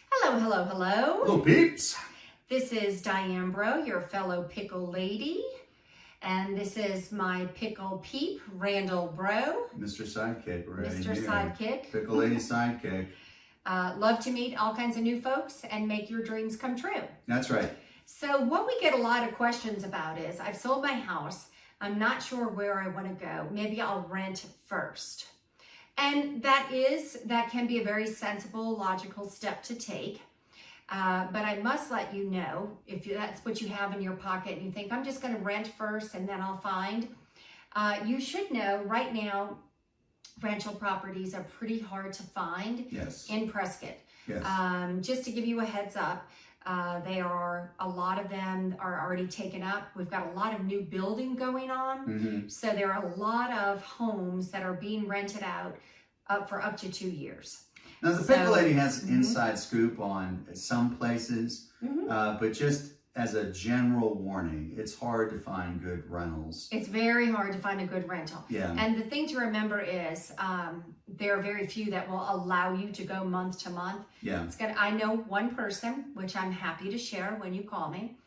Hello, hello, hello. Hello, peeps. This is Diane Bro, your fellow pickle lady. And this is my pickle peep, Randall Bro. Mr. Sidekick, right Mr. here. Sidekick. Pickle Lady Sidekick. Love to meet all kinds of new folks and make your dreams come true. That's right. So what we get a lot of questions about is, I've sold my house. I'm not sure where I want to go. Maybe I'll rent first. And that can be a very sensible, logical step to take. But I must let you know, if that's what you have in your pocket and you think, I'm just going to rent first and then I'll find, you should know right now, rental properties are pretty hard to find in Prescott. Yes. Just to give you a heads up, a lot of them are already taken up. We've got a lot of new building going on. So there are a lot of homes that are being rented out for up to 2 years. Now, the Pickle Lady has an inside scoop on some places, but just as a general warning, it's hard to find good rentals. It's very hard to find a good rental. Yeah. And the thing to remember is there are very few that will allow you to go month to month. Yeah. I know one person, which I'm happy to share when you call me.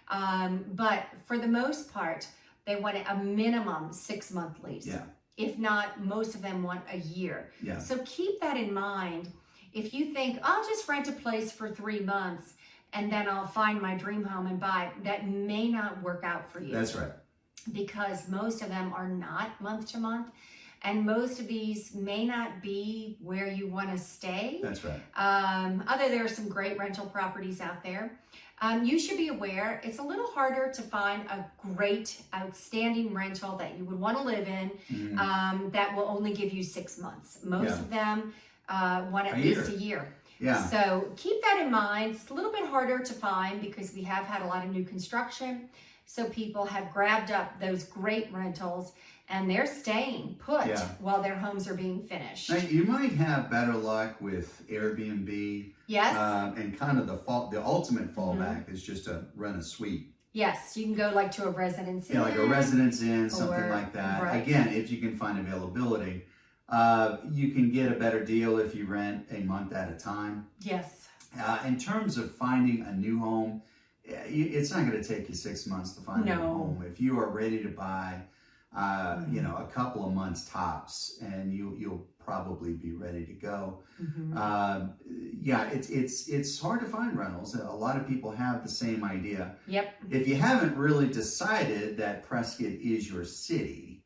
But for the most part, they want a minimum 6-month lease. Yeah. If not, most of them want a year. Yeah. So keep that in mind. If you think, I'll just rent a place for 3 months and then I'll find my dream home and buy, that may not work out for you. That's right. Because most of them are not month to month. And most of these may not be where you want to stay. That's right. There are some great rental properties out there. You should be aware it's a little harder to find a great, outstanding rental that you would want to live in that will only give you 6 months. Most of them want at least a year. Yeah. So keep that in mind. It's a little bit harder to find because we have had a lot of new construction. So people have grabbed up those great rentals and they're staying put while their homes are being finished. Now, you might have better luck with Airbnb. Yes. And kind of the ultimate fallback is just to rent a suite. Yes, you can go like to a residence inn. Yeah, like a residence inn, something like that. Right. Again, if you can find availability. You can get a better deal if you rent a month at a time. Yes. In terms of finding a new home, it's not going to take you 6 months to find a new home. If you are ready to buy, a couple of months tops, and you'll probably be ready to go. It's hard to find rentals. A lot of people have the same idea. Yep. If you haven't really decided that Prescott is your city,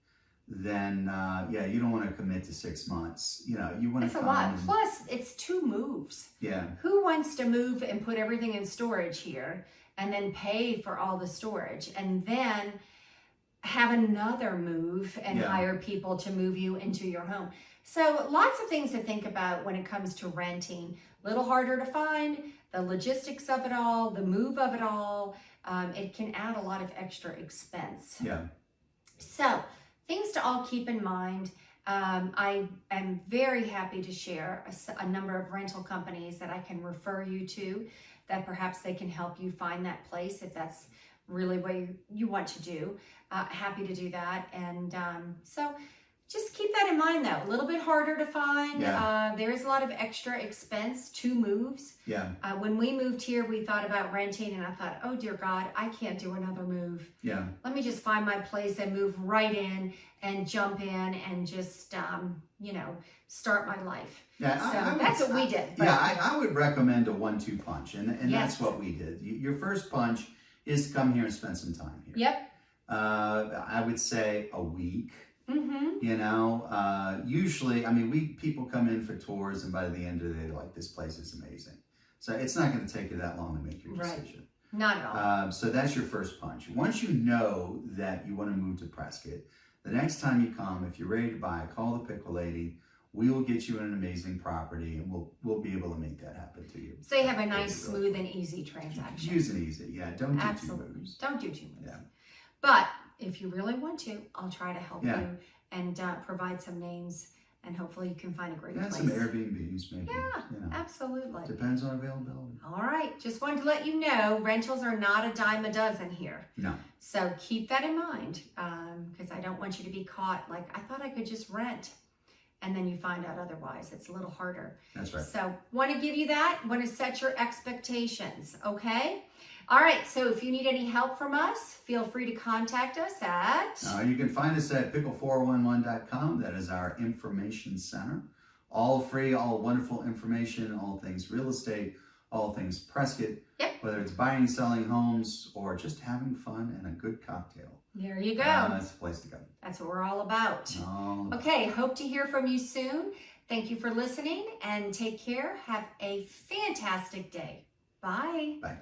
then you don't want to commit to 6 months. You want to. It's a lot. Plus, it's 2 moves. Yeah. Who wants to move and put everything in storage here and then pay for all the storage and then have another move and hire people to move you into your home? So lots of things to think about when it comes to renting. A little harder to find, the logistics of it all, the move of it all. It can add a lot of extra expense. Yeah. So things to all keep in mind. I am very happy to share a number of rental companies that I can refer you to, that perhaps they can help you find that place if that's really what you want to do. Happy to do that. And so just keep that in mind, though. A little bit harder to find. There is a lot of extra expense, 2 moves. Yeah. When we moved here, we thought about renting, and I thought, oh dear God, I can't do another move. Yeah. Let me just find my place and move right in and jump in and just, start my life. Yeah. So that's what we did. But I would recommend a 1-2 punch, and that's what we did. Your first punch is to come here and spend some time here. Yep. I would say a week. Usually, people come in for tours, and by the end of the day, they're like, this place is amazing. So it's not going to take you that long to make your decision. Not at all. So that's your first punch. Once you know that you want to move to Prescott, the next time you come, if you're ready to buy, call the Pickle Lady. We will get you an amazing property, and we'll be able to make that happen to you. So you have a nice, smooth, and easy transaction. Use and easy, Don't do 2 moves. Don't do 2 moves. Yeah. But if you really want to, I'll try to help you and provide some names, and hopefully you can find a great place. Some Airbnbs, maybe. Yeah, absolutely. Depends on availability. All right. Just wanted to let you know, rentals are not a dime a dozen here. No. So keep that in mind, because I don't want you to be caught like, I thought I could just rent. and then you find out otherwise. It's a little harder. That's right. So want to give you that, want to set your expectations, okay? All right, so if you need any help from us, feel free to contact us at... You can find us at pickle411.com. That is our information center. All free, all wonderful information, all things real estate, all things Prescott. Yep. Whether it's buying, selling homes, or just having fun and a good cocktail. There you go. That's the place to go. That's what we're all about. Oh. Okay, hope to hear from you soon. Thank you for listening and take care. Have a fantastic day. Bye. Bye.